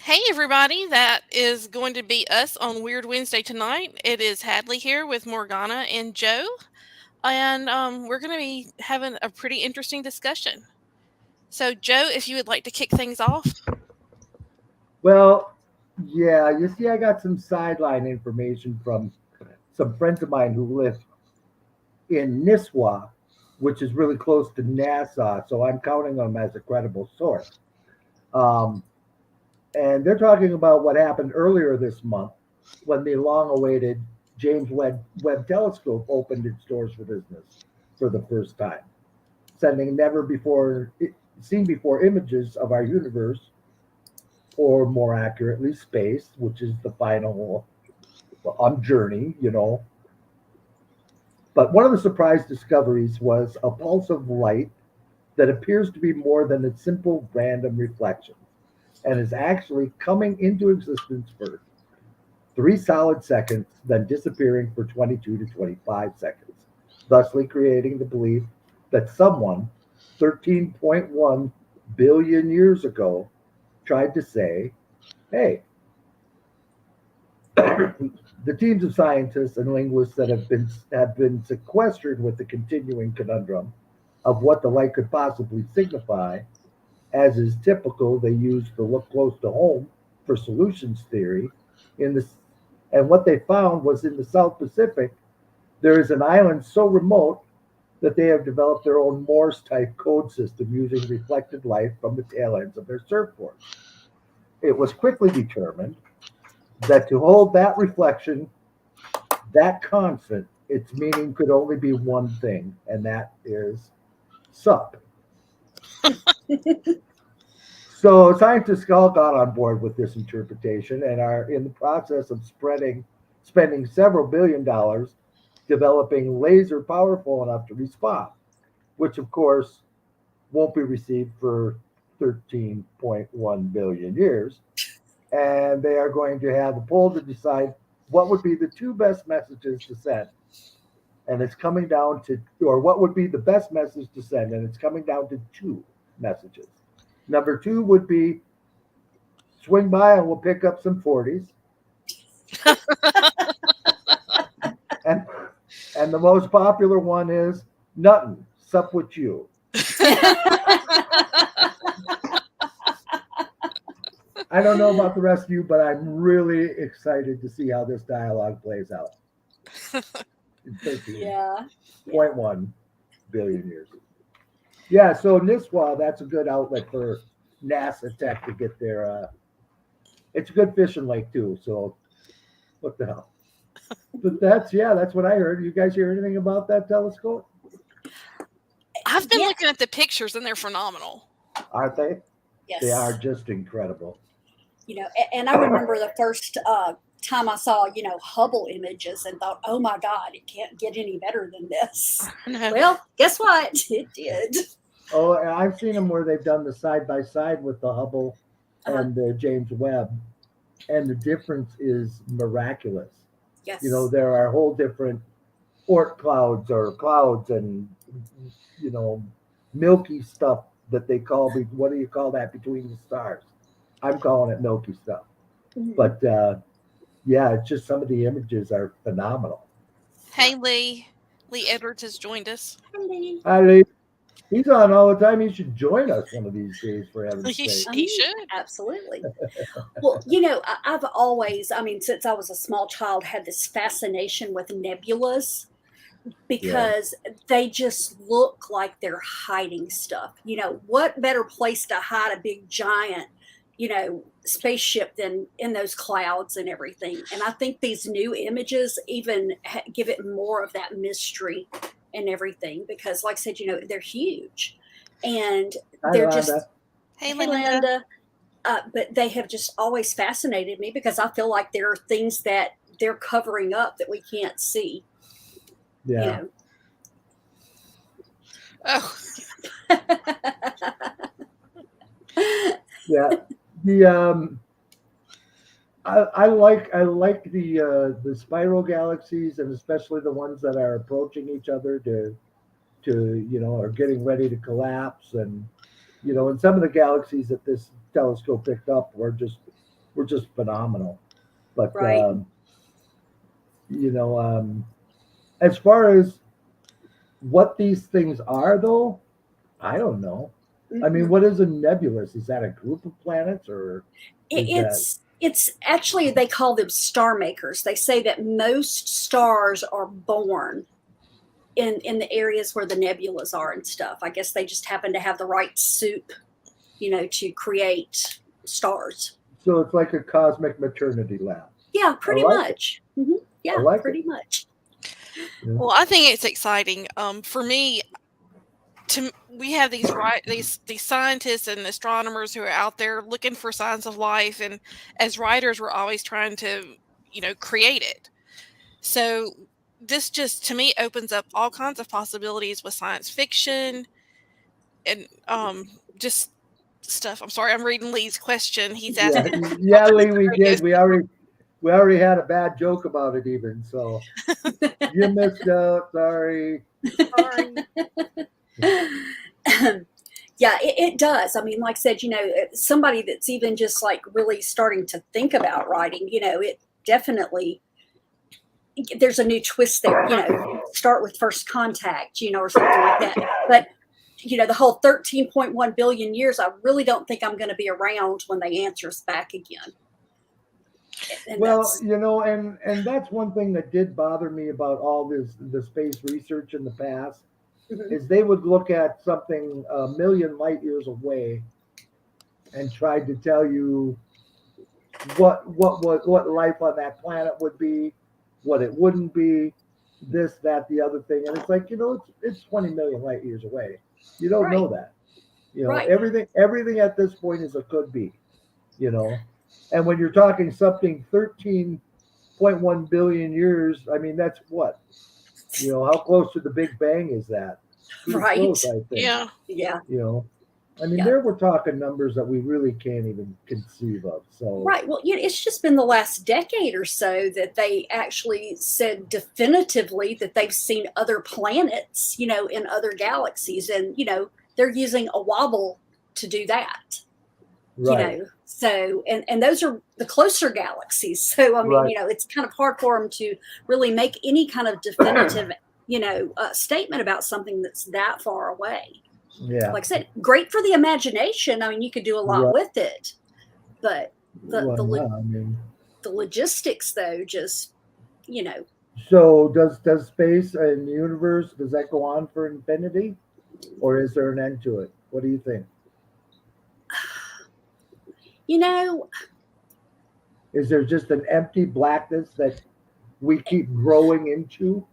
Hey, everybody. That is going to be us on Wyrd Wednesday tonight. It is Hadley here with Morgana and Joe. And we're going to be having a pretty interesting discussion. So, Joe, if you would like to kick things off. Well, yeah, you see, I got some sideline information from some friends of mine who live in Nisswa, which is really close to Nassau, so I'm counting them as a credible source. Um, and they're talking about what happened earlier this month when the long awaited James Webb Telescope opened its doors for business for the first time, sending never before seen before images of our universe, or more accurately, space, which is the final journey. But one of the surprise discoveries was a pulse of light that appears to be more than a simple random reflection and is actually coming into existence for 3 solid seconds, then disappearing for 22 to 25 seconds, thusly creating the belief that someone 13.1 billion years ago tried to say, hey, the teams of scientists and linguists that have been sequestered with the continuing conundrum of what the light could possibly signify, as is typical, they use the look close to home for solutions theory. In this, and what they found was in the South Pacific, there is an island so remote that they have developed their own Morse type code system using reflected light from the tail ends of their surfboards. It was quickly determined that to hold that reflection, that constant, its meaning could only be one thing, and that is sup. So scientists all got on board with this interpretation and are in the process of spending several $1 billion developing laser powerful enough to respond, which of course won't be received for 13.1 billion years. And they are going to have a poll to decide what would be the two best messages to send. And it's coming down to, or what would be the best message to send, and it's coming down to two messages. Number two would be swing by and we'll pick up some 40s. And and the most popular one is nothing, sup with you. I don't know about the rest of you, but I'm really excited to see how this dialogue plays out in Yeah. 13.1 billion years. Yeah, so NISWA, that's a good outlet for NASA tech to get their. It's a good fishing lake too. So what the hell? But that's what I heard. You guys hear anything about that telescope? I've been Yeah. looking at the pictures and they're phenomenal. Aren't they? They are Yes. just incredible. And I remember the first time I saw, Hubble images and thought, oh my God, it can't get any better than this. No. Well, guess what? It did. Oh, and I've seen them where they've done the side by side with the Hubble Uh, and the James Webb, and the difference is miraculous. yes. There are whole different Oort clouds or clouds and you know milky stuff that they call. What do you call that between the stars? I'm calling it milky stuff. Mhm. But yeah, it's just some of the images are phenomenal. Hey, Lee. Lee Edwards has joined us. Really? Ali, he's on all the time. He should join us one of these days, for heaven's sake. He should. Absolutely. Well, I've always, since I was a small child, had this fascination with nebulas Yeah, because they just look like they're hiding stuff. What better place to hide a big giant, spaceship than in those clouds and everything? And I think these new images even give it more of that mystery and everything because, like I said, they're huge and hi they're Rhonda. just, Hey, hey, Linda. Linda. But they have just always fascinated me because I feel like there are things that they're covering up that we can't see. You Yeah, know, Oh, yeah. The I like the spiral galaxies, and especially the ones that are approaching each other to are getting ready to collapse. And and some of the galaxies that this telescope picked up were just were just phenomenal. But Right. you know, as far as what these things are, though, I don't know. I mean, Mm-mm. what is a nebulous? Is that a group of planets, or is that? It's actually, they call them star makers. They say that most stars are born in the areas where the nebulas are and stuff. I guess they just happen to have the right soup, to create stars. So it's like a cosmic maternity lab. Yeah, I pretty like it. much. I Yeah, like it. pretty much. Yeah. Well, I think it's exciting. For me, we have these scientists and astronomers who are out there looking for signs of life, and as writers, we're always trying to, create it. So this just to me opens up all kinds of possibilities with science fiction and just stuff. I'm sorry, I'm reading Lee's question. He's Yeah, asking what yeah, Lee, we radio did. We already had a bad joke about it, even. So you missed out. Sorry. sorry. Yeah, it does. I mean, like I said, somebody that's even just like really starting to think about writing, it definitely, there's a new twist there, start with first contact, or something like that. But, the whole 13.1 billion years, I really don't think I'm going to be around when they answer us back again. And Well, that's, and that's one thing that did bother me about all the space research in the past mhm, is they would look at something a million light years away and tried to tell you what life on that planet would be, what it wouldn't be, this, that, the other thing, and it's like it's 20 million light years away. You don't right, know that. right, Everything at this point is a could be. You know, and when you're talking something 13.1 billion years, I mean that's what how close to the Big Bang is that? Pretty right. close, I think. Yeah. Yeah, You know, I mean, yeah. there we're talking numbers that we really can't even conceive of. So, Right. Well, it's just been the last decade or so that they actually said definitively that they've seen other planets, in other galaxies. And, they're using a wobble to do that, right, So, and those are the closer galaxies. So, I mean, right, it's kind of hard for them to really make any kind of definitive, statement about something that's that far away. yeah, Like I said, great for the imagination. I mean, you could do a lot right. with it, but the, Well, the yeah, I mean, the logistics though just you know so does space and the universe does that go on for infinity, or is there an end to it? What do you think? you know Is there just an empty blackness that we keep growing into?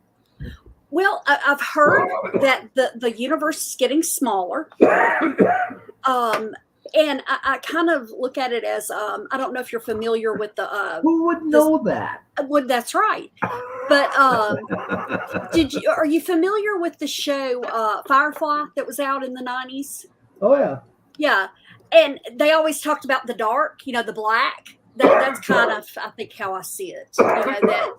well, I've heard that the universe is getting smaller, um and I kind of look at it as, I don't know if you're familiar with Who would this know that? well, that's right, but are you familiar with the show Firefly that was out in the 90s? Oh yeah. Yeah, and they always talked about the dark, the black. That's kind of, I think, how I see it. That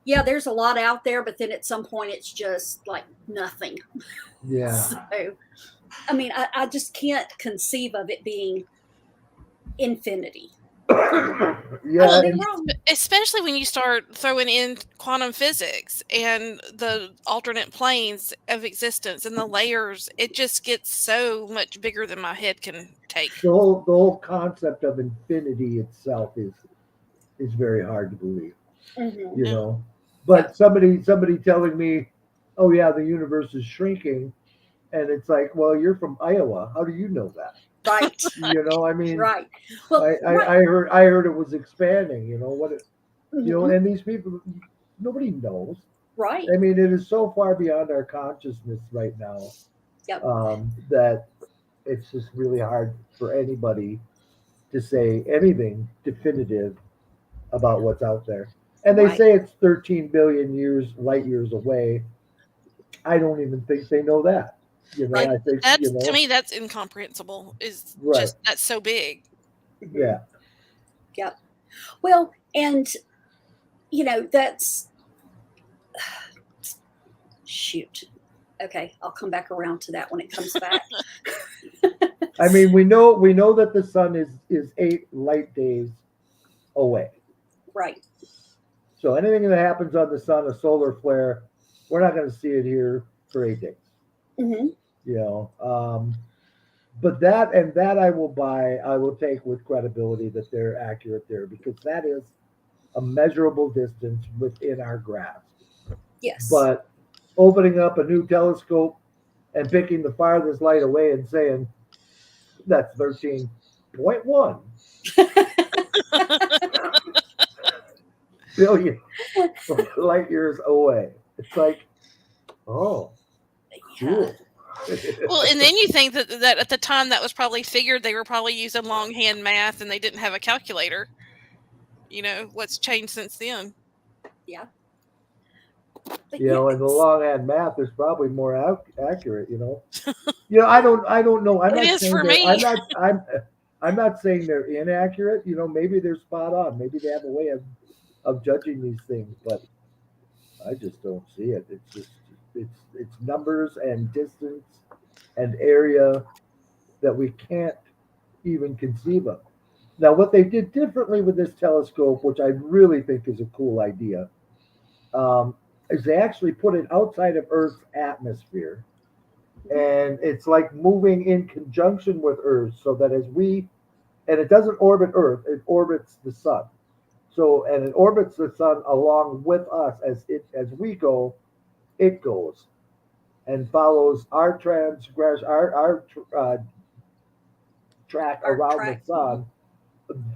yeah, there's a lot out there, but then at some point it's just like nothing. Yeah. So, I mean, I just can't conceive of it being infinity. I Yeah, could be and wrong. Especially when you start throwing in quantum physics and the alternate planes of existence and the layers, it just gets so much bigger than my head can take. the whole concept of infinity itself is very hard to believe, Hmm. you Yeah. know. Yeah, But somebody telling me, "Oh yeah, the universe is shrinking," and it's like, "Well, you're from Iowa. How do you know that?" right, I mean, right. Well, right. I heard it was expanding. Hmm. And these people, nobody knows. Right. I mean, it is so far beyond our consciousness right now, Yep. that it's just really hard for anybody to say anything definitive about what's out there. And they Right. say it's 13 billion light years away. I don't even think they know that. It, I think, that's to me that's incomprehensible. Is right. just that's so big. Hmm. Yeah. Yep. Well, and that's shoot. Okay, I'll come back around to that when it comes back. I mean, we know that the sun is 8 light days away. Right. So anything that happens on the sun, a solar flare, we're not going to see it here for 8 days. Mm-hmm. You know, but that I will buy. I will take with credibility that they're accurate there because that is a measurable distance within our grasp. Yes. But opening up a new telescope and picking the farthest light away and saying that's 13.1 billion light years away. It's like, oh, Yeah. cool. Well, and then you think that at the time that was probably figured, they were probably using longhand math and they didn't have a calculator. What's changed since then? Yeah. But You yeah, know, and the longhand math is probably more accurate. I don't know. I'm It not is saying for me. I'm not saying they're inaccurate. Maybe they're spot on. Maybe they have a way of judging these things, but I just don't see it. It's numbers and distance and area that we can't even conceive of. Now, what they did differently with this telescope, which I really think is a cool idea, um, is they actually put it outside of Earth's atmosphere, and it's like moving in conjunction with Earth, so that and it doesn't orbit Earth, it orbits the sun. So, and it orbits the sun along with us as we go, it goes and follows our transgress our track our around the track. sun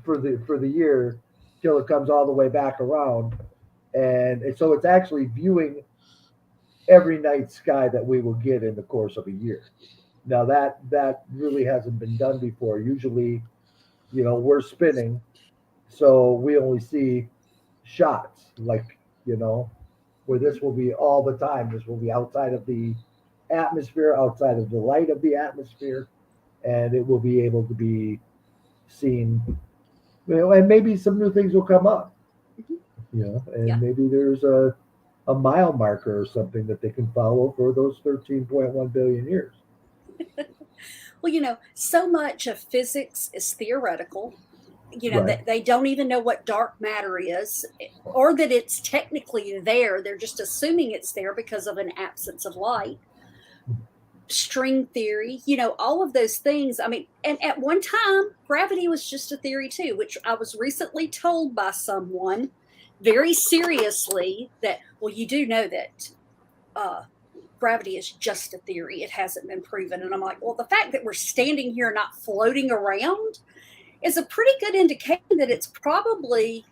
for the year till it comes all the way back around, and so it's actually viewing every night sky that we will get in the course of a year. Now that really hasn't been done before. Usually, we're spinning, so we only see shots, like, where this will be all the time. This will be outside of the atmosphere, outside of the light of the atmosphere, and it will be able to be seen. And maybe some new things will come up. Mhm. And Yeah. maybe there's a mile marker or something that they can follow for those 13.1 billion years. Well, so much of physics is theoretical. Right. That they don't even know what dark matter is, or that it's technically there. They're just assuming it's there because of an absence of light. String theory, all of those things. I mean, and at one time, gravity was just a theory too, which I was recently told by someone very seriously that, well, you do know that uh, gravity is just a theory. It hasn't been proven. And I'm like, well, the fact that we're standing here not floating around is a pretty good indication that it's probably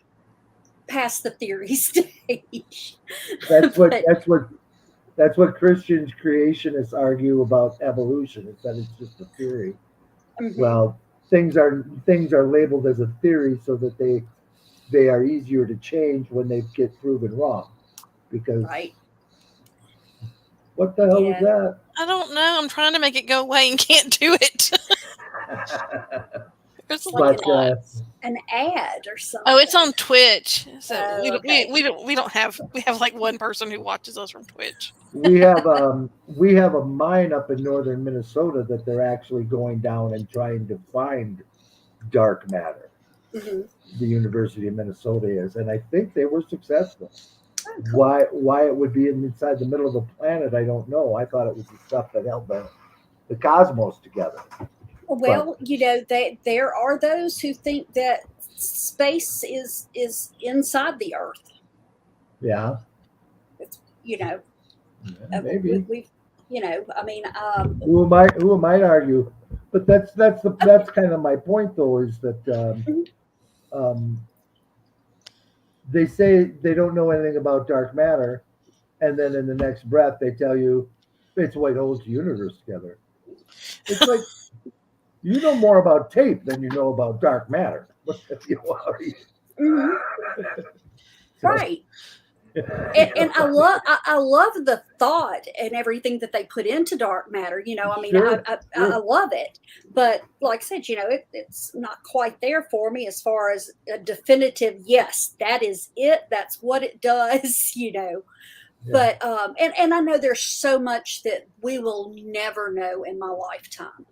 past the theory stage. That's what But that's what that's what Christians creationists argue about evolution. Is that it's just a theory. mhm, Well, things are labeled as a theory so that they are easier to change when they get proven wrong. Because right, what the hell was yeah, that? I don't know. I'm trying to make it go away and can't do it. There's a it's like little but bot. an ad or Oh, it's something. on Twitch. So we Oh, don't we, okay. we don't we don't have we have like one person who watches us from Twitch. we have a mine up in northern Minnesota that they're actually going down and trying to find dark matter. Hmm. The University of Minnesota is, and I think they were successful. Oh, cool. Why it would be inside the middle of the planet, I don't know. I thought it was the stuff that held the cosmos together. But Well, there are those who think that space is inside the Earth. yeah, It's yeah, maybe. we've I mean, Who am I to argue? But that's kind of my point, though, is that mhm, um, they say they don't know anything about dark matter, and then in the next breath they tell you it's what holds the universe together. It's like you know more about tape than you know about dark matter. mhm, So, right. And I love the thought and everything that they put into dark matter. I mean, sure, I sure, love it, but like I said, it's not quite there for me as far as a definitive. Yes, that is it. That's what it does. yeah. But and I know there's so much that we will never know in my lifetime.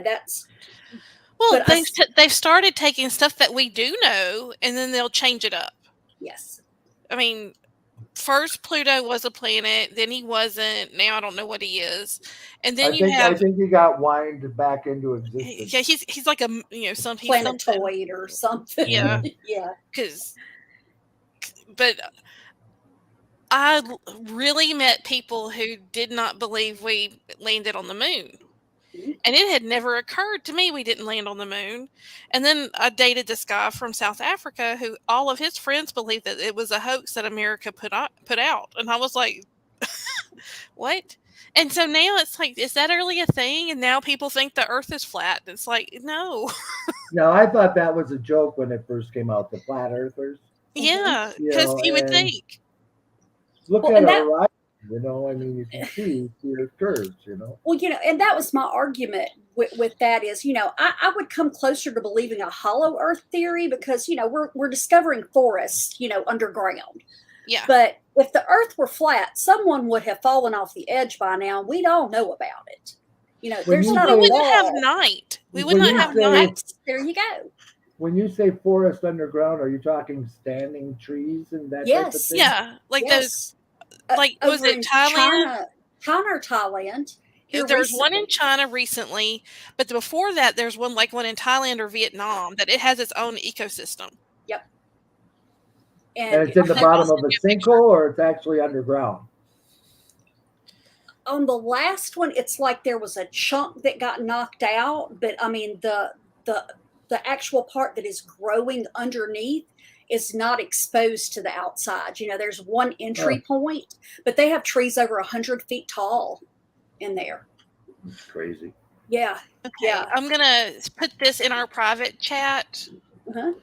That's Well, But I, they've started taking stuff that we do know, and then they'll change it up. yes. I mean, first Pluto was a planet, then he wasn't. Now I don't know what he is, and then you I have think he got whined back into existence. yeah, he's like a some he's something. Planetoid or something. Yeah, Yeah. because but really met people who did not believe we landed on the moon. Mhm. And it had never occurred to me we didn't land on the moon. And then I dated this guy from South Africa who all of his friends believed that it was a hoax that America put out. And I was like, what? And so now it's like, is that really a thing? And now people think the earth is flat. It's like, no. Now, I thought that was a joke when it first came out, the flat earthers, Mhm. Yeah, because you would and think. look Well, at and a that horizon, I mean, you can see the curves. well, and that was my argument with that is, I would come closer to believing a hollow Earth theory because we're discovering forests, underground. Yeah. But if the Earth were flat, someone would have fallen off the edge by now, and we'd all know about it. When There's you Well, not we a say wouldn't have law. night. We would when not you have say night. There you go. when you say forest underground, are you talking standing trees and that type of Yes, thing? Yeah, like those, yes. like, was Over it in Thailand? China or Thailand here There was one in recently. China recently, but before that, there's one in Thailand or Vietnam that it has its own ecosystem. Yep. And And it's in the I'll bottom send of a you a picture. sinkhole, or it's actually underground. on the last one, it's like there was a chunk that got knocked out, but I mean the the actual part that is growing underneath is not exposed to the outside. There's one Huh, entry point, but they have trees over 100 feet tall in there. it's crazy. Yeah, Okay, yeah. I'm gonna put this in our private chat, Uh-huh.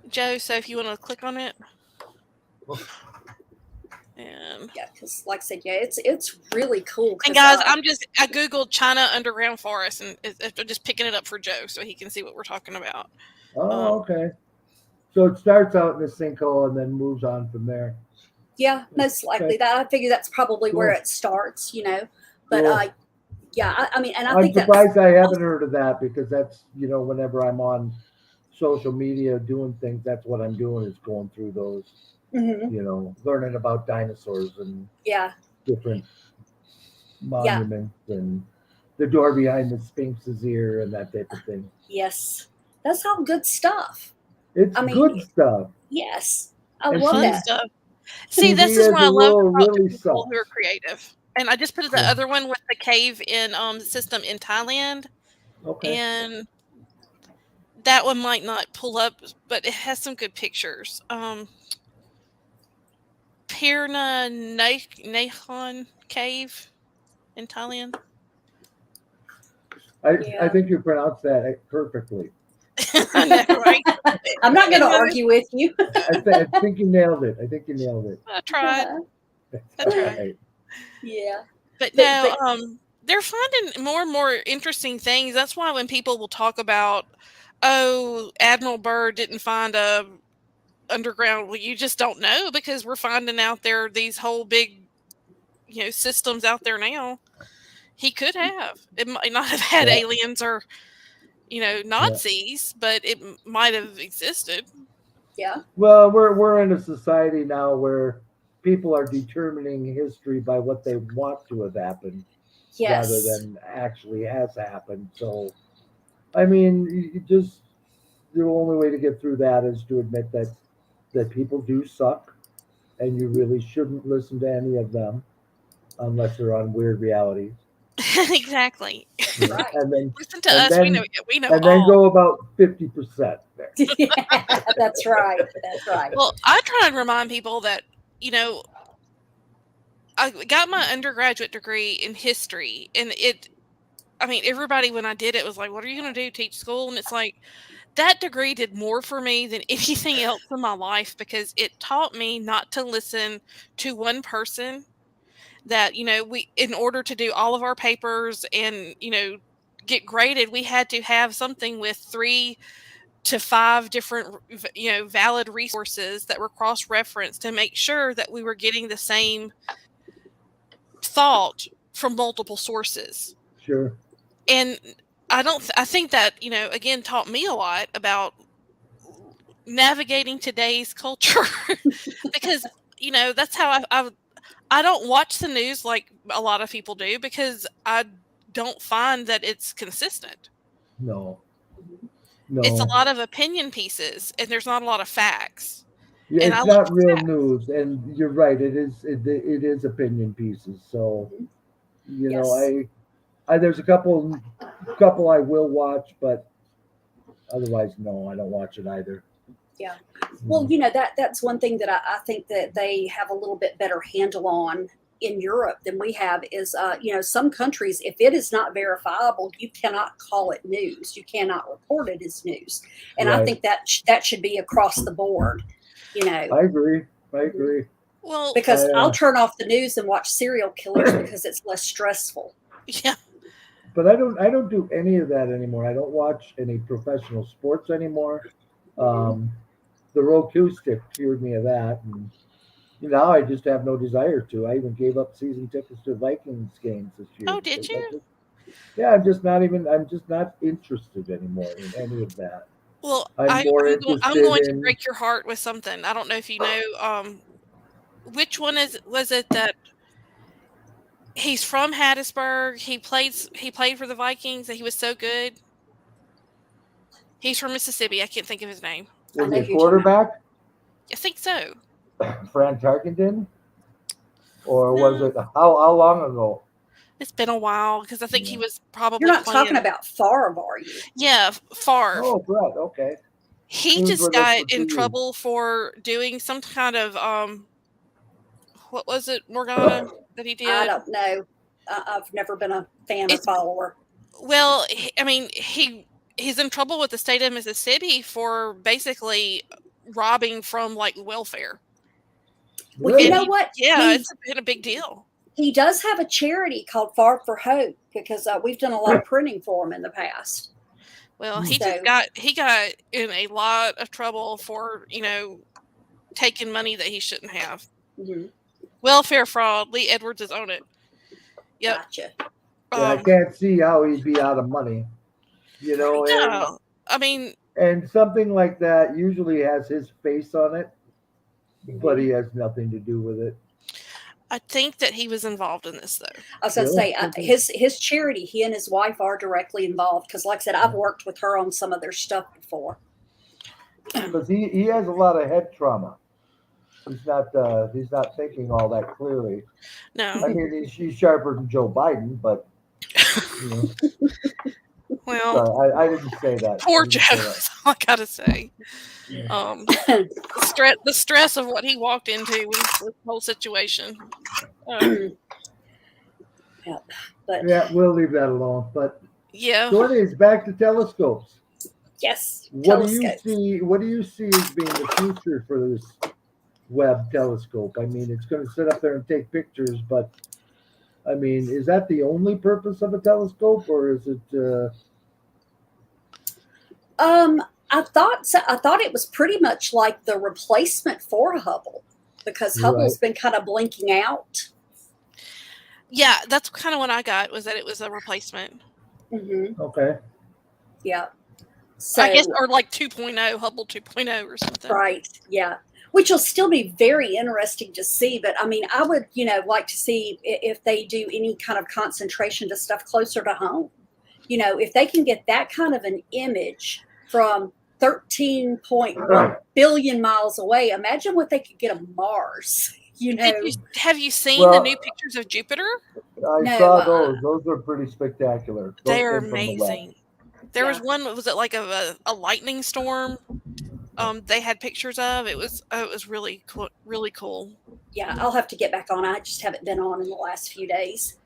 Joe. So if you want to click on it, and Yeah, because like I said, yeah, it's really cool because guys, I googled China underground forest, and I'm just picking it up for Joe so he can see what we're talking about. Um, Oh, okay. So it starts out in a sinkhole and then moves on from there. yeah, most likely Okay, that I figure that's probably where cool, it starts. But cool. yeah, I mean, and I I'm think that's surprised I haven't awesome. heard of that because that's, whenever I'm on social media doing things, that's what I'm doing is going through those, Hmm. learning about dinosaurs and Yeah, different yeah, monuments and the door behind the Sphinx's ear and that type of thing. yes, that's all good stuff. It's I mean, good stuff. yes, I And love fun that. stuff. See, this TV is as what a I love rule about really people who are sucks. creative. And I just put the Yeah. other one with the cave in system in Thailand, Okay. and that one might not pull up, but it has some good pictures. Pirna Nahon Cave in Thailand. I Yeah, think you pronounced that perfectly. I know, right? I'm not going And to then argue with you. I think you nailed it. I think you nailed it. I tried. That's I all tried. right. Yeah, But but no, they're finding more and more interesting things. That's why when people will talk about, oh, Admiral Byrd didn't find a underground, well, you just don't know because we're finding out there are these whole big, systems out there now. He could have. It might not have had Yeah. aliens or, Yeah. Nazis, but it might have existed. yeah, Well, we're in a society now where people are determining history by what they want to have happened rather yes, than actually has happened. So, I mean, you just the only way to get through that is to admit that people do suck, and you really shouldn't listen to any of them unless they're on weird realities. Exactly. right. And then Listen to and us. then We know and then all. go about 50% there. Yeah, that's right. That's right. Well, I try and remind people that, you know, I got my undergraduate degree in history, and I mean, everybody when I did it was like, "What are you going to do? Teach school?" And it's like that degree did more for me than anything else in my life because it taught me not to listen to one person. That we, in order to do all of our papers and get graded, we had to have something with 3 to 5 different valid resources that were cross-referenced to make sure that we were getting the same thought from multiple sources. Sure. And I think that, again, taught me a lot about navigating today's culture because, that's how I don't watch the news like a lot of people do because I don't find that it's consistent. No, Mhm. It's a no. lot of opinion pieces and there's not a lot of facts. Yeah, And I it's look not for real facts. news, and you're right. It is opinion pieces. So Mhm. you know, Yes. I there's a couple I will watch, but otherwise, no, I don't watch it either. Yeah. You Well, know. that's one thing that I think that they have a little bit better handle on in Europe than we have is, some countries, if it is not verifiable, you cannot call it news. You cannot report it as news. And I Right. think that should be across the board, you know. I agree. I Mhm. agree. Well, I Because I'll turn off the news and watch serial killers because it's less stressful. yeah. but I don't do any of that anymore. I don't watch any professional sports anymore. Hmm. Um, the Roku stick cured me of that, and now I just have no desire to. I even gave up season tickets to Vikings games this year Oh, did because I you? just yeah, I'm just not interested anymore in any of that. Well, I'm more I'm interested going to in break your heart with something. I don't know if you know, which one was it that he's from Hattiesburg. He played for the Vikings and he was so good. He's from Mississippi. I can't think of his name. I was know he a who you're talking about. quarterback, I think so. Fran Tarkenton, or was No, it how long ago? it's been a while because I think he Yeah. was You're probably not talking playing. about Favre, are you? Yeah, Favre. Oh, Brett. Okay, He he was just with us got for in 2 years. trouble for doing some kind of what was it, Morgana, that he I did? don't know. I've never been a fan or It's follower. well, I mean, he's in trouble with the state of Mississippi for basically robbing from like welfare. Well, you And know Really? what? yeah, it's been a big deal. He does have a charity called Far for Hope because we've done a lot of printing for him in the past. Well, Hmm. So, he got in a lot of trouble for, taking money that he shouldn't have. mhm, Welfare fraud. Lee Edwards is on it. Yep. gotcha. Yeah, I Um, can't see how he'd be out of money. Right. And no. I mean, something like that usually has his face on it, but Hmm. he has nothing to do with it. I think that he was involved in this though. I was going to Really? say Okay. his charity. He and his wife are directly involved because, like I said, I've worked with her on some of their stuff before. Because he has a lot of head trauma. He's not thinking all that clearly. No. I mean, he's sharper than Joe Biden, but you know, Well, sorry, I didn't say that. I poor Joe. didn't say that. Is all I gotta say. Yeah. The stress of what he walked into with this whole situation. Uh, Yeah, but Yeah, we'll leave that alone. But yeah. so, anyways, back to telescopes. yes, What do you telescopes. see? What do you see as being the future for this Webb telescope? I mean, it's going to sit up there and take pictures, but I mean, is that the only purpose of a telescope, or is it? Um, I thought so. I thought it was pretty much like the replacement for Hubble because Right. Hubble's been kind of blinking out. Yeah, that's kind of what I got was that it was a replacement. Hmm. Okay. Yeah. I guess, So or like 2.0, Hubble 2.0 or something. right. Yeah. Which will still be very interesting to see. But I mean, I would, like to see if they do any kind of concentration to stuff closer to home. If they can get that kind of an image from 13.1 billion miles away, imagine what they could get of Mars. Have you seen the new Well, pictures of Jupiter? I No, saw those. Those are pretty spectacular. They Those are came from the Webb. amazing. There was yeah, one, was it like a lightning storm? They had pictures of. It was really cool. yeah, I'll have to get back on. I just haven't been on in the last few days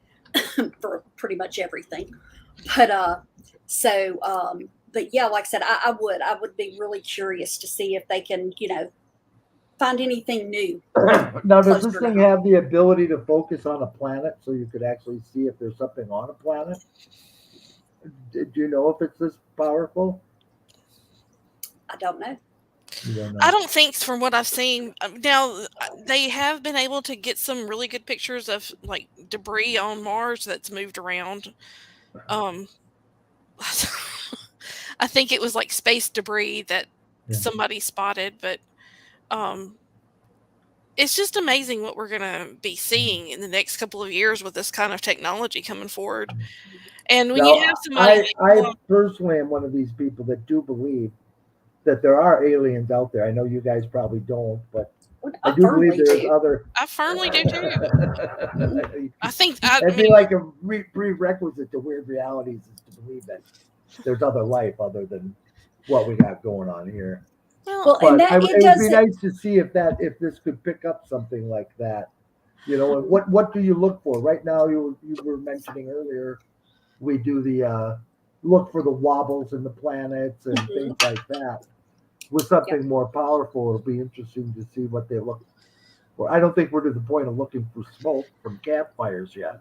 for pretty much everything. But but yeah, like I said, I would be really curious to see if they can, find anything new Now, does this closer to thing home. have the ability to focus on a planet, so you could actually see if there's something on a planet? Do you know if it's this powerful? I don't know. You don't I know. don't think, from what I've seen, now they have been able to get some really good pictures of like debris on Mars that's moved around. Um, I think it was like space debris that Yeah. somebody spotted, but um, it's just amazing what we're going to be seeing in the next couple of years with this kind of technology coming forward. And when you Now, have somebody like I Elon, personally am one of these people that do believe that there are aliens out there. I know you guys probably don't, but I I do believe firmly there's do. other. I firmly do too. I think I It'd be mean, like a prerequisite to weird realities is to believe that there's other life other than what we got going on here. well, Well, and But that it it would be doesn't. nice to see if this could pick up something like that. You know, and what do you look for right now? You were mentioning earlier we do the look for the wobbles in the planets and things Mhm. like that. With Yep. something more powerful, it'll be interesting to see what they look for. I don't think we're to the point of looking for smoke from campfires yet,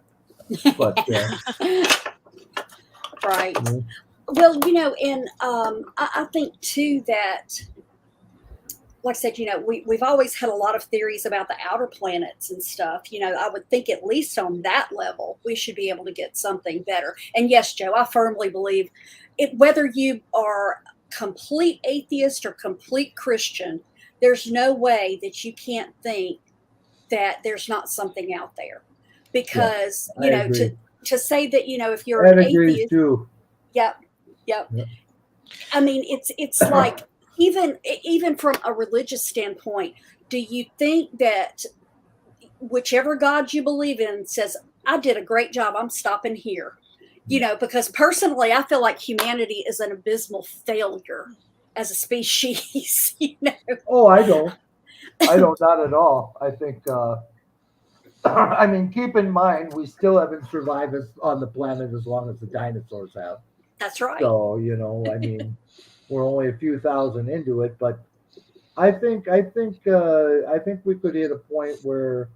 but Right. yeah, Well, and I think too that, like I said, we've always had a lot of theories about the outer planets and stuff. I would think at least on that level, we should be able to get something better. And yes, Joe, I firmly believe it, whether you are complete atheist or complete Christian, there's no way that you can't think that there's not something out there. yeah, Because, I agree. to say that, if you're an Ed agrees atheist, too. yep, yep. Yeah. I mean, it's like even from a religious standpoint, do you think that whichever God you believe in says, "I did a great job. I'm stopping here," because personally, I feel like humanity is an abysmal failure as a species. Oh, I don't, not at all. I think. I mean, keep in mind we still haven't survived on the planet as long as the dinosaurs have. That's right. So I mean, we're only a few thousand into it, but I think we could hit a point where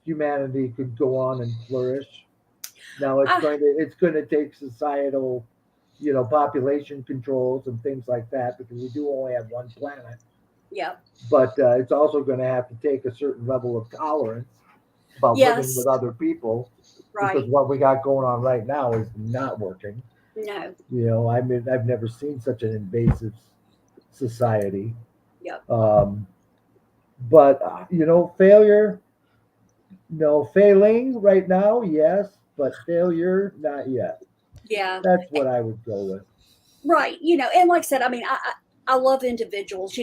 humanity could go on and flourish. Now I, it's going to take societal, population controls and things like that because we do only have one planet. yeah. But it's also going to have to take a certain level of tolerance about living Yes. with other people because Right. what we got going on right now is not working. No. I mean, I've never seen such an invasive society. Yep. Um, but failure, no, failing right now, yes, but failure, not yet. Yeah. That's what I would go with. Right. And like I said, I mean, I love individuals.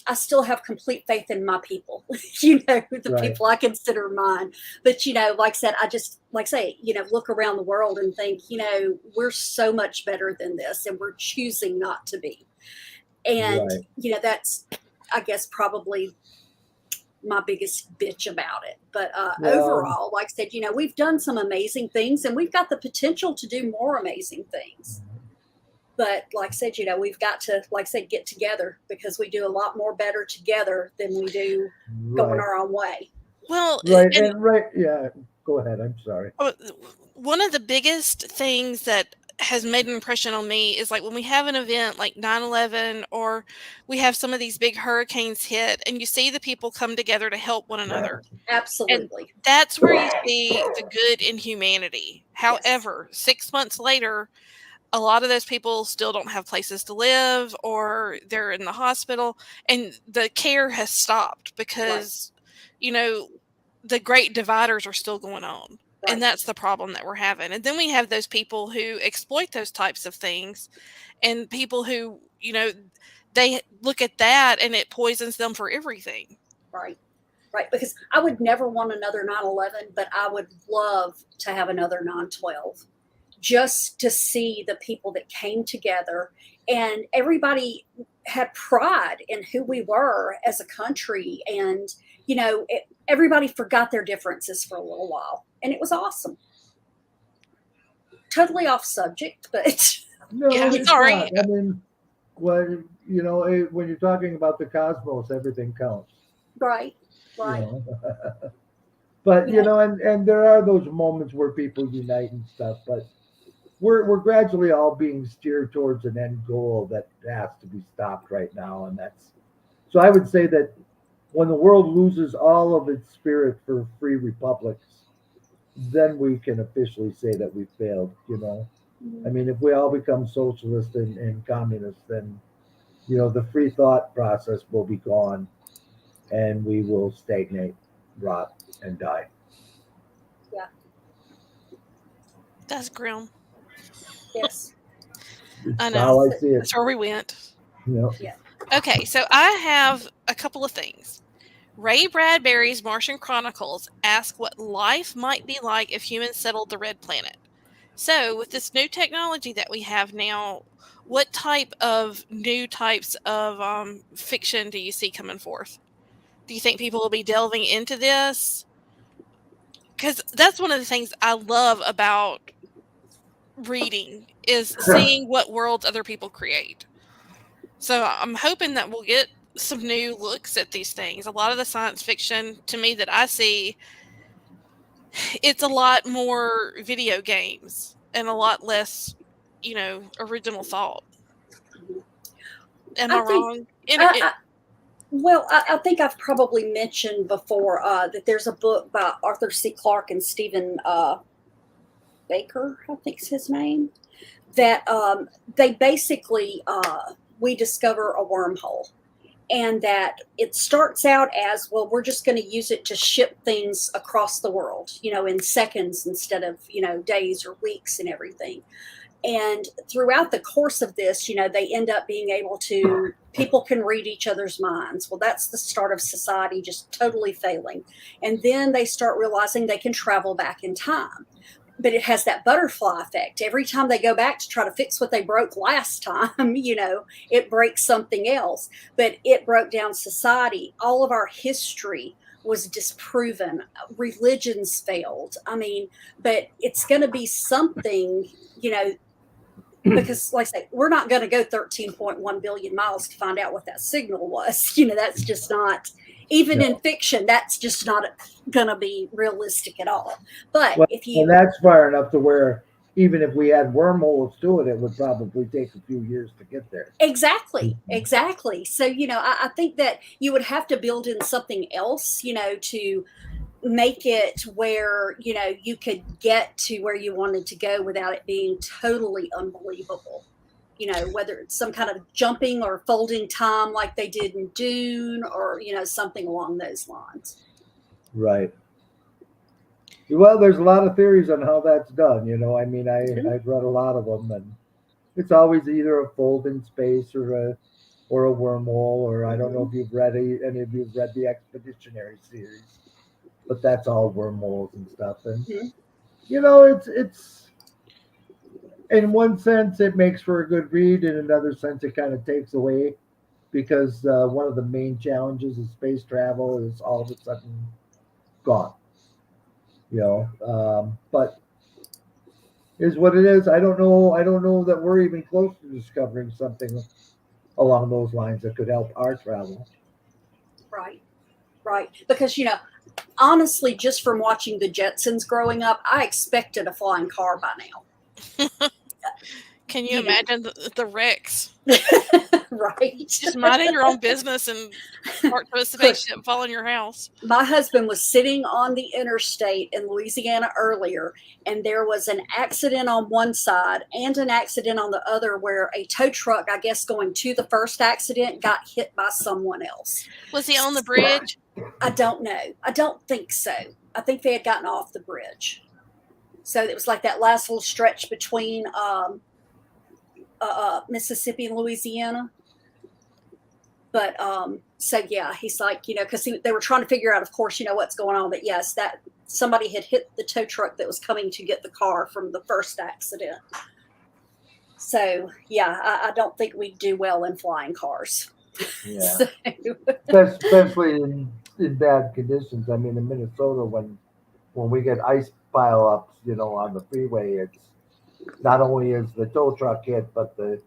I still have complete faith in my people, the Right. people I consider mine. But, like I said, I just, like I say, look around the world and think, we're so much better than this and we're choosing not to be. And, Right. that's, I guess, probably my biggest bitch about it. But Well, overall, like I said, we've done some amazing things and we've got the potential to do more amazing things. But like I said, we've got to, like I said, get together because we do a lot more better together than we do going right. our own way. well, Right. and And right. Yeah. Go ahead. I'm sorry. one of the biggest things that has made an impression on me is like when we have an event like 9/11 or we have some of these big hurricanes hit and you see the people come together to help one another. And Absolutely. that's where you see the good in humanity. Yes. However, 6 months later, a lot of those people still don't have places to live or they're in the hospital and the care has stopped Right. because you know the great dividers are still going on, and Right. that's the problem that we're having. And then we have those people who exploit those types of things, and people who they look at that and it poisons them for everything. Right. Right. Because I would never want another 9/11, but I would love to have another 9/12 just to see the people that came together and everybody had pride in who we were as a country. And, everybody forgot their differences for a little while. And it was awesome. Totally off subject, but Yeah, No, it's sorry. not. I mean, when you're talking about the cosmos, everything counts. right. You Right. know. But You know, and there are those moments where people unite and stuff. But we're gradually all being steered towards an end goal that has to be stopped right now, and that's so I would say that when the world loses all of its spirit for free republics, then we can officially say that we failed. I mean, if we all become socialist and communist, then the free thought process will be gone, and we will stagnate, rot, and die. Yeah. That's grim. Yes. I It's know. how I So, see it. That's where we went. You know, yeah. Okay, so I have a couple of things. Ray Bradbury's Martian Chronicles ask what life might be like if humans settled the red planet. So, with this new technology that we have now, what type of new types of fiction do you see coming forth? Do you think people will be delving into this? Because that's one of the things I love about reading is seeing what worlds other people create. So I'm hoping that we'll get some new looks at these things. A lot of the science fiction to me that I see, it's a lot more video games and a lot less, original thought. Am I I think wrong? And I, it, I well, I think I've probably mentioned before that there's a book by Arthur C. Clarke and Stephen Baker, I think's his name, that they basically we discover a wormhole, and that it starts out as, well, we're just going to use it to ship things across the world, in seconds instead of days or weeks and everything. And throughout the course of this, they end up being able to, people can read each other's minds. Well, that's the start of society just totally failing. And then they start realizing they can travel back in time, but it has that butterfly effect. Every time they go back to try to fix what they broke last time, it breaks something else. But it broke down society. All of our history was disproven. Religions failed. I mean, but it's going to be something, because, like I say, we're not going to go 13.1 billion miles to find out what that signal was. That's just not, even in no. fiction, that's just not going to be realistic at all. But Well, if and you, that's far enough to where even if we had wormholes to it, it would probably take a few years to get there. exactly, exactly. So, I think that you would have to build in something else, to make it where, you could get to where you wanted to go without it being totally unbelievable. Whether it's some kind of jumping or folding time like they did in Dune, or, something along those lines. Right. Well, there's a lot of theories on how that's done. I mean, I've read a lot of them, and it's always either a fold in space or a wormhole, or I don't know Mm-hmm. if you've read any of you've read the Expeditionary series, but that's all wormholes and stuff. And Mm-hmm. it's in one sense it makes for a good read, in another sense it kind of takes away because one of the main challenges of space travel is all of a sudden gone. But is what it is. I don't know. I don't know that we're even close to discovering something along those lines that could help our travel. Right, right. Because, honestly, just from watching the Jetsons growing up, I expected a flying car by now. can you You know, imagine the wrecks? right? Just minding your own business and part to a Push. spaceship fall in your house. My husband was sitting on the interstate in Louisiana earlier, and there was an accident on one side and an accident on the other where a tow truck, I guess going to the first accident, got hit by someone else. Was he on the bridge? I don't know. I don't think so. I think they had gotten off the bridge. So it was like that last little stretch between Mississippi and Louisiana. But so yeah, he's like, because they were trying to figure out, of course, what's going on. But yes, that somebody had hit the tow truck that was coming to get the car from the first accident. So yeah, I don't think we do well in flying cars. Yeah, So, especially in bad conditions. I mean, in Minnesota, when we get ice pile ups, on the freeway, it's not only is the tow truck hit, but the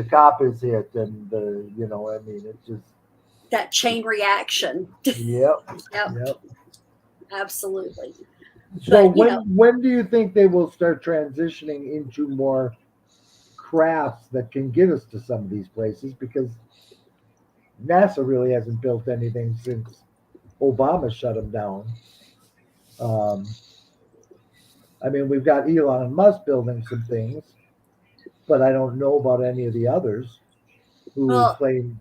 cop is hit, and I mean, it's just that chain reaction. yep, Yep, yep. absolutely. So But when do you think they will start transitioning into more crafts that can get us to some of these places? Because NASA really hasn't built anything since Obama shut them down. Um, I mean, we've got Elon Musk building some things, but I don't know about any of the others who Well, claim,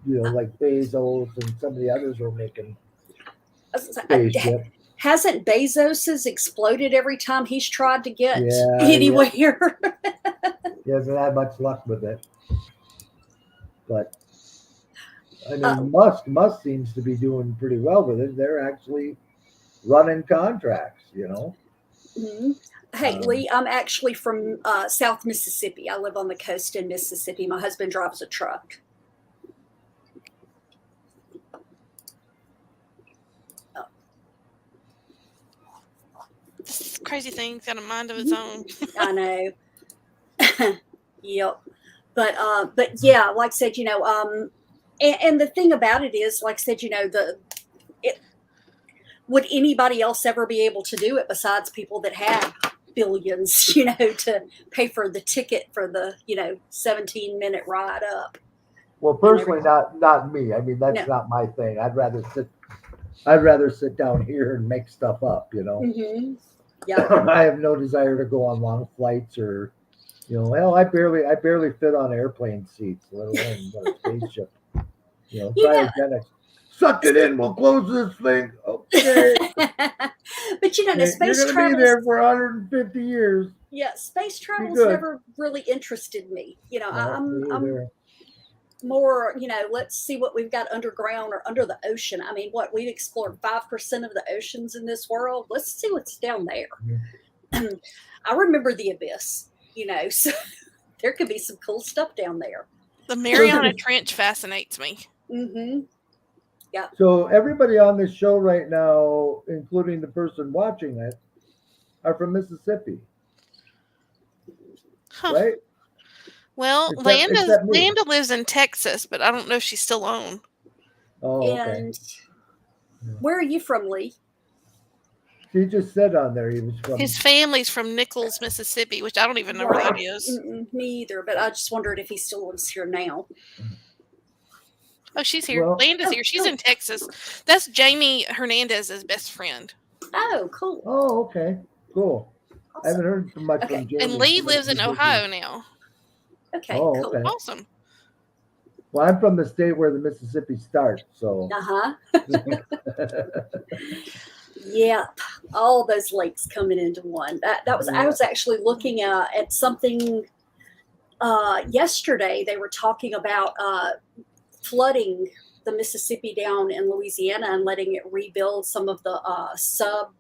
like Bezos and some of the others are making uh, spaceship. hasn't Bezos's exploded every time he's tried to get Yeah, anywhere? he hasn't had much luck with it. But I uh, mean, Musk seems to be doing pretty well with it. They're actually running contracts. mhm. Hey, Um, Lee, I'm actually from South Mississippi. I live on the coast in Mississippi. My husband drives a truck. Oh, This crazy thing's got a mind of its mhm. own. I know. Yep. But yeah, like I said, and the thing about it is, like I said, it, would anybody else ever be able to do it besides people that have billions, to pay for the ticket for the 17-minute ride up well, and personally, everything? not me. I mean, that's No. not my thing. I'd rather sit down here and make stuff up. Mm-hmm. Yep. I have no desire to go on long flights or, hell, I barely fit on airplane seats, let alone what a spaceship. You know, Cryogenics. Suck it in. We'll close this thing. Okay. but the You're space gonna be travels. there for 150 years. Yeah, space Be travel's good. never really interested me. No, me I'm either. more, let's see what we've got underground or under the ocean. I mean, what we've explored 5% of the oceans in this world. Let's see what's down there. I remember the abyss, so there could be some cool stuff down there. The So, Mariana Trench fascinates me. Mm-hmm. Yeah. so everybody on this show right now, including the person watching it, are from Mississippi, Huh. right? Well, Except me. Landa lives in Texas, but I don't know if she's still on. Oh, okay. And where are you from, Lee? He just said on there he was from. His family's from Nichols, Mississippi, which I don't even know where that Right. is. Me either, but I just wondered if he still lives here now. Oh, she's here. Well, Landa's Oh, here. She's cool. in Texas. That's Jamie Hernandez's best friend. Oh, cool. oh, okay, cool. I Awesome. haven't heard much Okay. from Jamie. And Lee So lives in Ohio now. Okay, Oh, cool. okay. Awesome. Well, I'm from the state where the Mississippi starts, so. Uh-huh. Yep. All those lakes coming into one. That was I Yeah. was actually looking at something yesterday. They were talking about flooding the Mississippi down in Louisiana and letting it rebuild some of the sub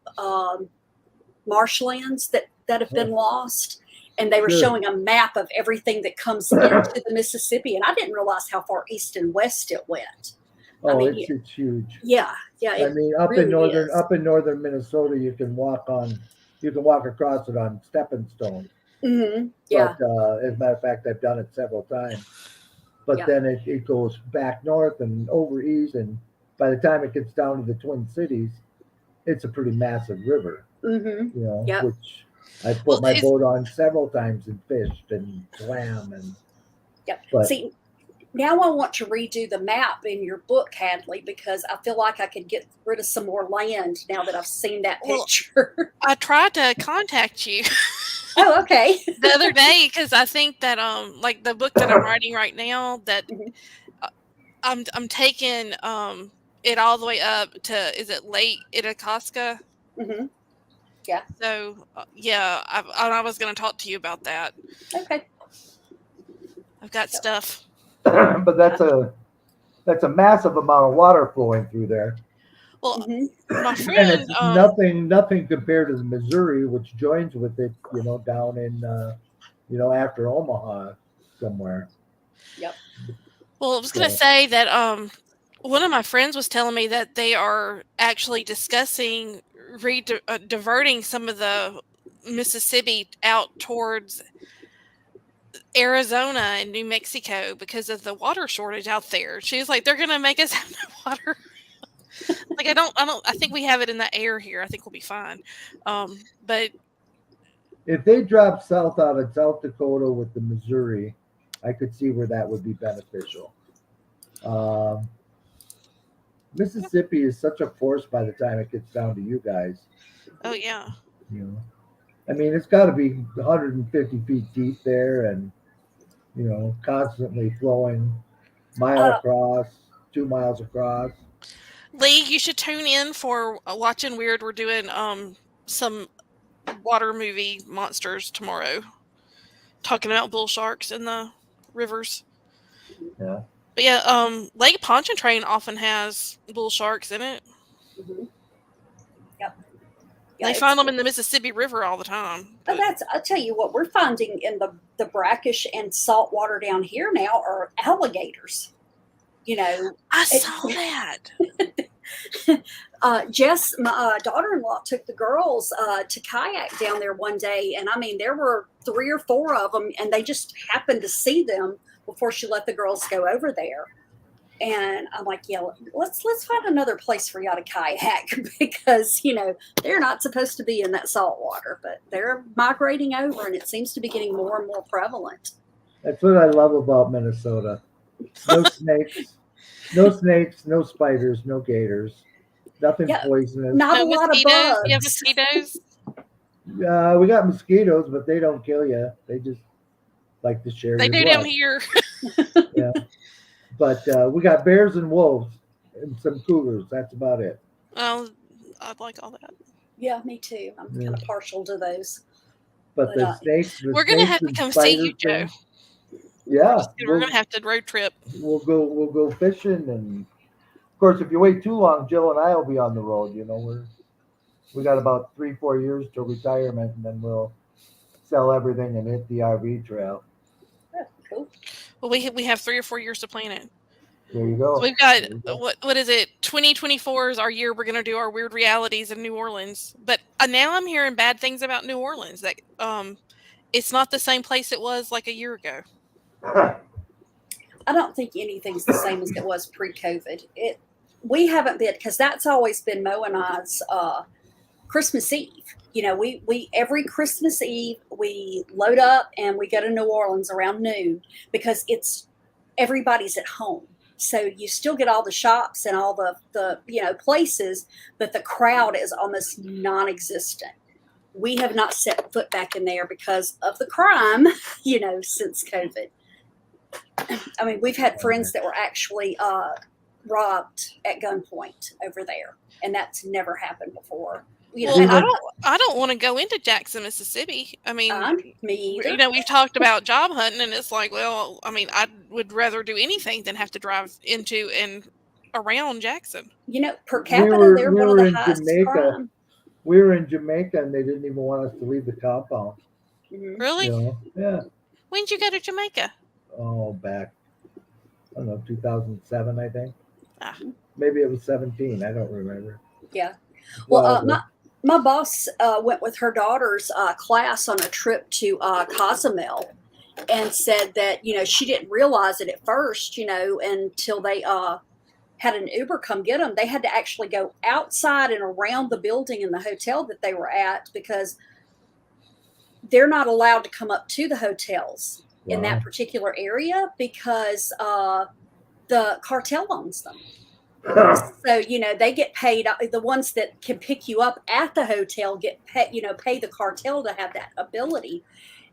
marshlands that have been lost. And they were Sure. showing a map of everything that comes into the Mississippi, and I didn't realize how far east and west it went. I Oh, mean, it's huge. yeah, I it mean, really is. up in northern Minnesota, you can walk across it on stepping stones. Mm-hmm. But Yeah, as a matter of fact, I've done it several times. But yeah. then it goes back north and over east, and by the time it gets down to the Twin Cities, it's a pretty massive river. Mm-hmm. Yep. Which I put Well, my boat on several times and fished and swam and. Yep. But See, now I want to redo the map in your book, Hadley, because I feel like I could get rid of some more land now that I've seen that well, picture. I tried to contact you Oh, okay. the other day because I think that like the book that I'm writing right now that Mhm. uh, I'm taking it all the way up to, is it Lake Itasca? Mm-hmm. Yeah. So yeah, I was going to talk to you about that. Okay. I've got Yep. stuff. but that's a massive amount of water flowing through there. Well, Mm-hmm. my And friend, it's nothing compared to the Missouri, which joins with it, down in, after Omaha somewhere. Yep. well, I was going to So, say that one of my friends was telling me that they are actually discussing diverting some of the Mississippi out towards Arizona and New Mexico because of the water shortage out there. She was like, they're going to make us have no water. Like, I think we have it in the air here. I think we'll be fine. But if they drop south out of South Dakota with the Missouri, I could see where that would be beneficial. Um, Mississippi is such a force by the time it gets down to you guys. oh yeah, You know, I mean, it's got to be 150 feet deep there, and constantly flowing, mile Uh, across, 2 miles across. Lee, you should tune in for watching Weird. We're doing some water movie monsters tomorrow, talking about bull sharks in the rivers. Yeah. But yeah, Lake Pontchartrain often has bull sharks in it. mhm. Yep. Yeah, They find them in the Mississippi River all the time. But I'll tell you what, we're finding in the brackish and salt water down here now are alligators. You know, I it, saw that. Jess, my daughter-in-law, took the girls to kayak down there one day, and I mean, there were 3 or 4 of them, and they just happened to see them before she let the girls go over there. And I'm like, yeah, let's find another place for y'all to kayak because they're not supposed to be in that salt water, but they're migrating over, and it seems to be getting more and more prevalent. That's what I love about Minnesota. No snakes, no spiders, no gators, nothing Yeah, poisonous. not No a lot of mosquitoes. You have bugs. mosquitoes. We got mosquitoes, but they don't kill you. They just like to share They your do down blood. here. Yeah. But we got bears and wolves and some cougars. That's about it. Oh, I'd like all that. Yeah, me too. I'm Yeah. kind of partial to those. But But the snakes, the We're gonna snakes have to and come see spider you, Joe. thing. Yeah, We're gonna have to road trip. we'll go fishing, and of course, if you wait too long, Jill and I will be on the road. We got about 3-4 years till retirement, and then we'll sell everything and hit the RV trail. oh, cool. Well, we have 3 or 4 years to plan it. There you So go. we've got There you go. what is it? 2024 is our year. We're gonna do our weird realities in New Orleans. But now I'm hearing bad things about New Orleans. That it's not the same place it was like a year ago. I don't think anything's the same as it was pre-COVID. We haven't been because that's always been Mo and I's Christmas Eve. We every Christmas Eve we load up and we go to New Orleans around noon because it's everybody's at home. So you still get all the shops and all the places, but the crowd is almost non-existent. We have not set foot back in there because of the crime, since COVID. I mean, we've had friends that were actually robbed at gunpoint over there, and that's never happened before. Well, And I don't want to go into Jackson, Mississippi. I mean, me either. we've talked about job hunting, and it's like, well, I mean, I would rather do anything than have to drive into and around Jackson. Per we capita, were they're we one of were the in highest Jamaica. crime. We were in Jamaica, and they didn't even want us to leave the compound. Mhm. Really? Yeah. When did you go to Jamaica? Oh, back, I don't know, 2007, I think. Ah. Maybe it was 17. I don't remember. Yeah. Well, Well, my boss went with her daughter's class on a trip to Cozumel and said that, she didn't realize it at first, until they had an Uber come get them. They had to actually go outside and around the building in the hotel that they were at because they're not allowed to come up to the hotels in that particular area because the cartel owns them. So, they get paid. The ones that can pick you up at the hotel get pay the cartel to have that ability.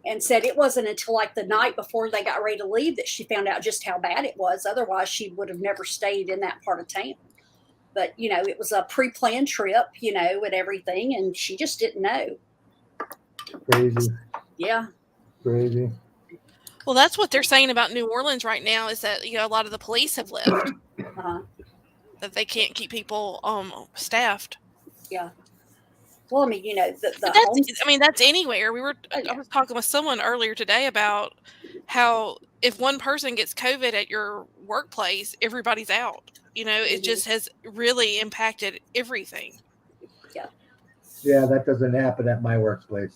And said it wasn't until like the night before they got ready to leave that she found out just how bad it was. Otherwise, she would have never stayed in that part of town. But, it was a pre-planned trip, and everything. And she just didn't know. Crazy. Yeah. Crazy. Well, that's what they're saying about New Orleans right now is that a lot of the police have left. That they can't keep people staffed. Yeah. Well, I mean, that's anywhere. I was talking with someone earlier today about how if one person gets COVID at your workplace, everybody's out. It just has really impacted everything. Yeah. Yeah, that doesn't happen at my workplace.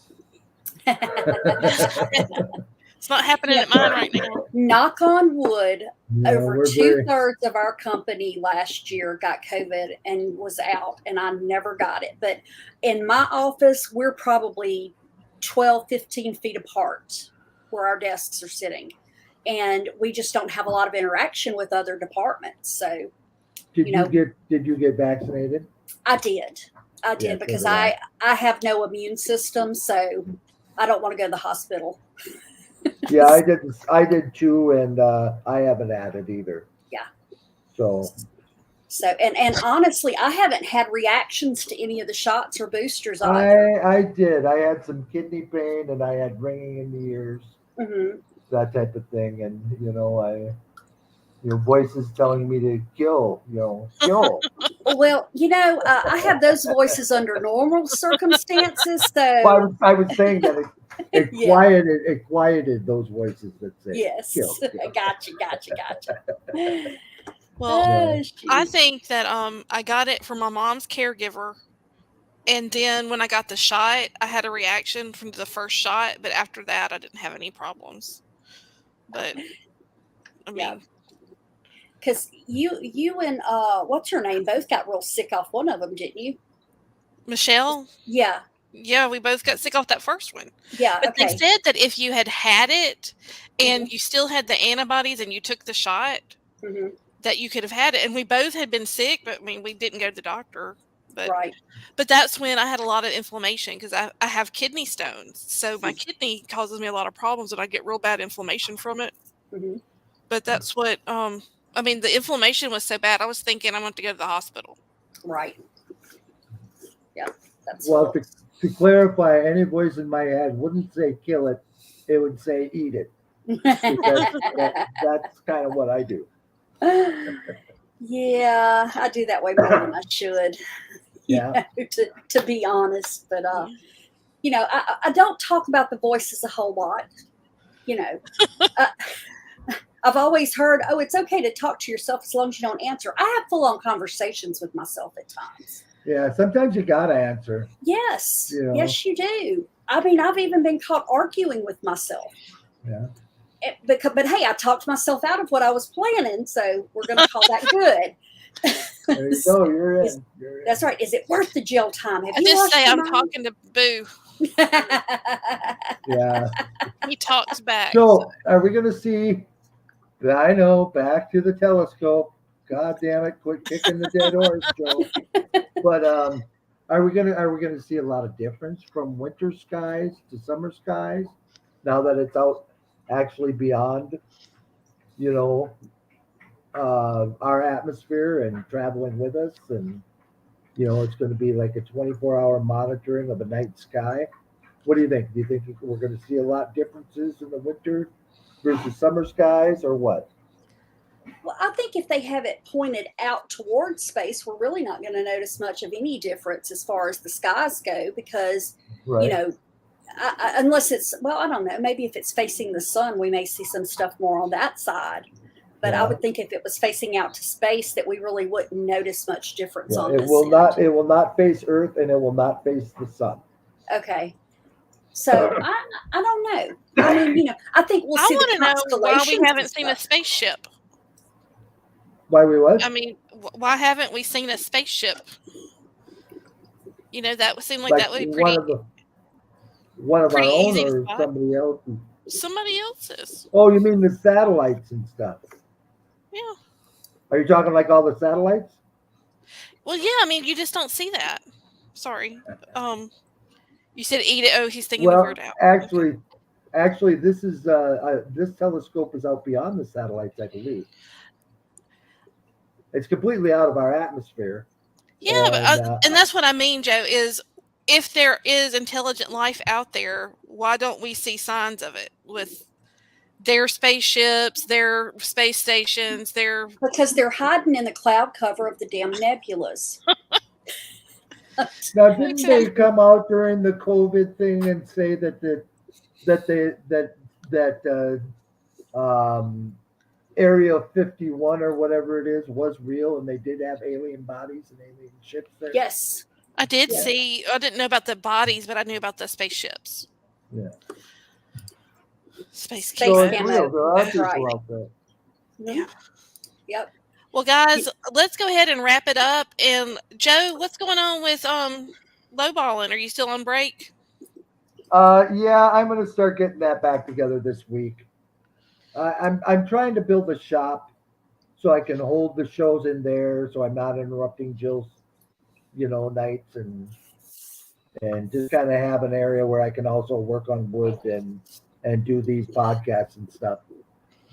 It's not happening at mine right now. Knock on wood, over we're very- 2/3 of our company last year got COVID and was out, and I never got it. But in my office, we're probably 12, 15 feet apart where our desks are sitting. And we just don't have a lot of interaction with other departments. So, Did you get vaccinated? I did. I Yeah, did so because did I have no immune system, so I don't want to go to the hospital. Yeah, I did too, and I haven't had it either. Yeah. So So and honestly, I haven't had reactions to any of the shots or boosters either. I did. I had some kidney pain, and I had ringing in the ears, Hmm. that type of thing, and voices telling me to kill, kill. Well, I have those voices under normal circumstances, Well, so I was saying that it yeah. quieted those voices that say kill, Yes. kill. Gotcha. Well, Oh, I shoot. think that I got it from my mom's caregiver, and then when I got the shot, I had a reaction from the first shot, but after that, I didn't have any problems. But I Yeah. mean, Because you and what's her name both got real sick off one of them, didn't you? Michelle, Yeah. yeah, we both got sick off that first one. Yeah. But they Okay. said that if you had had it Hmm. and you still had the antibodies and you took the shot, Hmm. that you could have had it. And we both had been sick, but I mean, we didn't go to the doctor. But Right. but that's when I had a lot of inflammation because I have kidney stones. So my kidney causes me a lot of problems and I get real bad inflammation from it. Hmm. But that's what I mean, the inflammation was so bad. I was thinking I want to go to the hospital. Right. Yeah. That's Well, real. to clarify, any voice in my head wouldn't say kill it; it would say eat it, because that's kind of what I do. Yeah, I do that way more than I should, Yeah. to be honest. But Yeah. I don't talk about the voices a whole lot. You know, uh, I've always heard, oh, it's okay to talk to yourself as long as you don't answer. I have full on conversations with myself at times. Yeah. Sometimes you gotta answer. Yes, You know. yes, you do. I mean, I've even been caught arguing with myself. Yeah. But hey, I talked myself out of what I was planning, so we're going to call that good. There you go. You're Is- in. You're in. that's right. Is it worth the jail time? Have I you just lost say your I'm mind? talking to Boo. Yeah. He talks back. So. So, are we gonna see? I know. Back to the telescope. God damn it! Quit kicking the dead horse, Joe. But are we gonna see a lot of difference from winter skies to summer skies now that it's out actually beyond you know our atmosphere and traveling with us, and it's going to be like a 24-hour monitoring of a night sky. What do you think? Do you think we're going to see a lot differences in the winter versus summer skies, or what? Well, I think if they have it pointed out towards space, we're really not going to notice much of any difference as far as the skies go because, you Right. know, unless it's, well, I don't know, maybe if it's facing the sun, we may see some stuff more on that side. But I Yeah. would think if it was facing out to space, that we really wouldn't notice much difference Yeah. on It this will end. not. It will not face Earth, and it will not face the sun. Okay. So I don't know. I mean, I think we'll I see the want to know why we constellations and haven't seen a stuff. spaceship. Why we I what? mean, why haven't we seen a spaceship? That would seem like Like that would be pretty one of our pretty own easy to or spot. somebody else? Somebody else's. Oh, you mean the satellites and stuff? Yeah. Are you talking like all the satellites? Well, yeah. I mean, you just don't see that. Sorry. You said eat it. Oh, he's thinking the Well, word out. Okay. actually, this telescope is out beyond the satellites, I believe. It's completely out of our atmosphere, Yeah, but and and that's what I mean, Joe. Is if there is intelligent life out there, why don't we see signs of it with their spaceships, their space stations, their Because they're hiding in the cloud cover of the damn nebulas. now didn't okay. they come out during the COVID thing and say that they that Area 51 or whatever it is was real, and they did have alien bodies and alien ships there. Yes. I did Yeah, Yes. see. I didn't know about the bodies, but I knew about the spaceships, yeah. space Space So it's camo. real. camo. There are That's people right. out there. Hmm. Yeah. Yep. Well, guys, let's go ahead and wrap it up. And Joe, what's going on with lowballing? Are you still on break? Yeah, I'm gonna start getting that back together this week. I'm trying to build a shop so I can hold the shows in there, so I'm not interrupting Jill's nights and just kind of have an area where I can also work on wood and do these podcasts and stuff.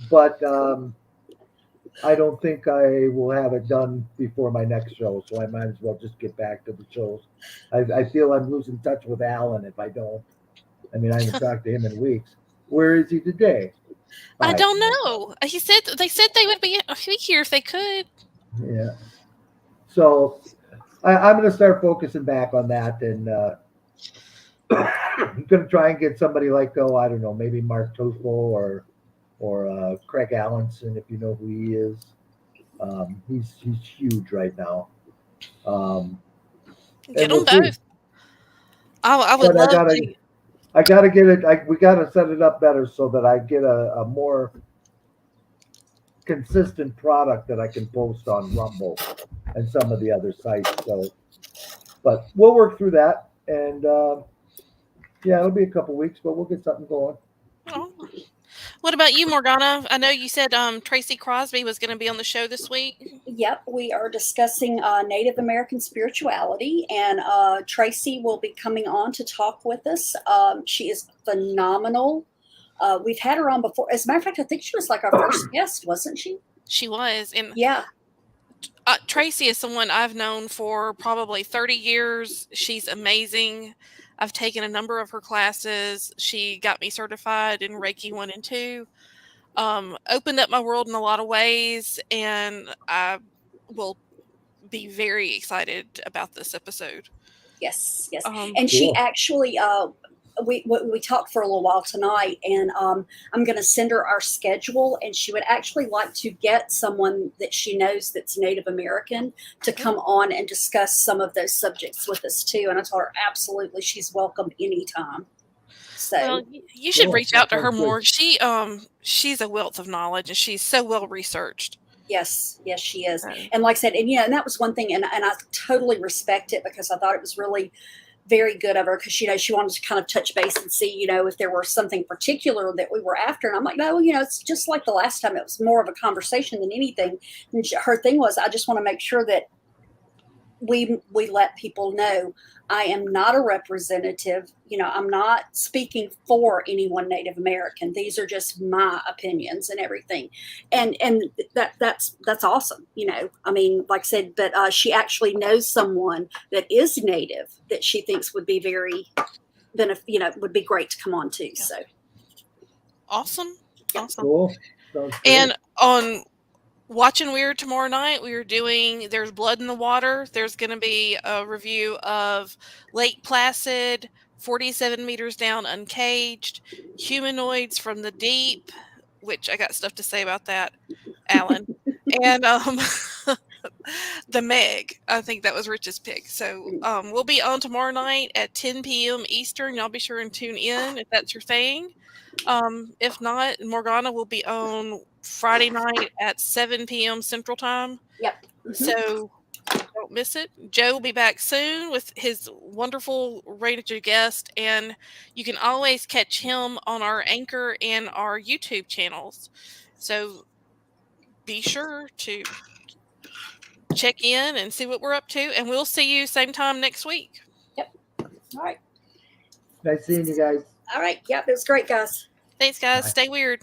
But I don't think I will have it done before my next show, so I might as well just get back to the shows. I feel I'm losing touch with Alan if I don't. I mean, I haven't talked to him in weeks. Where is he today? I I have don't no idea. know. They said they would be here if they could. Yeah. So I'm going to start focusing back on that, and I'm going to try and get somebody like, I don't know, maybe Mark Toffel or Craig Allenson, if you know who he is. He's huge right now. Um, Get and them we'll see. both. I would But love to. I gotta get it. We gotta set it up better so that I get a more consistent product that I can post on Rumble and some of the other sites. So, but we'll work through that, and yeah, it'll be a couple weeks, but we'll get something going. Oh. What about you, Morgana? I know you said Tracy Crosby was going to be on the show this week. Yep, we are discussing Native American spirituality, and Tracy will be coming on to talk with us. She is phenomenal. We've had her on before. As a matter of fact, I think she was like our first guest, wasn't she? She was, and Yeah. Tracy is someone I've known for probably 30 years. She's amazing. I've taken a number of her classes. She got me certified in Reiki 1 and 2. Opened up my world in a lot of ways, and I will be very excited about this episode. Yes, yes. Um, And she Cool. actually, we talked for a little while tonight, and I'm going to send her our schedule, and she would actually like to get someone that she knows that's Native American to come on and discuss some of those subjects with us too. And I told her absolutely she's welcome anytime. So well, you should Cool. reach That out to her sounds good. more. She's a wealth of knowledge, and she's so well researched. yes, yes, she is. So, And like I said, and and that was one thing, and I totally respect it because I thought it was really very good of her because she wanted to kind of touch base and see if there were something particular that we were after, and I'm like, no, it's just like the last time. It was more of a conversation than anything. And her thing was, I just want to make sure that we let people know I am not a representative. I'm not speaking for anyone Native American. These are just my opinions and everything, and that's awesome. I mean, like I said, but she actually knows someone that is Native that she thinks would be would be great to come on to. So awesome. Yeah. Awesome. Cool. Sounds great. And on Watching Weird tomorrow night, there's Blood in the Water. There's going to be a review of Lake Placid, 47 Meters Down Uncaged, Humanoids from the Deep, which I got stuff to say about that, Alan. And The Meg. I think that was Rich's pick. So we'll be on tomorrow night at 10 p.m. Eastern. Y'all be sure and tune in if that's your thing. If not, Morgana will be on Friday night at 7 p.m. Central Time. Yep. So don't miss it. Joe will be back soon with his wonderful radio guest, and you can always catch him on our Anchor and our YouTube channels. So be sure to check in and see what we're up to, and we'll see you same time next week. Yep. All right. Nice seeing you guys. All right. Yep. It was great, guys. Thanks, guys. Bye. Stay weird.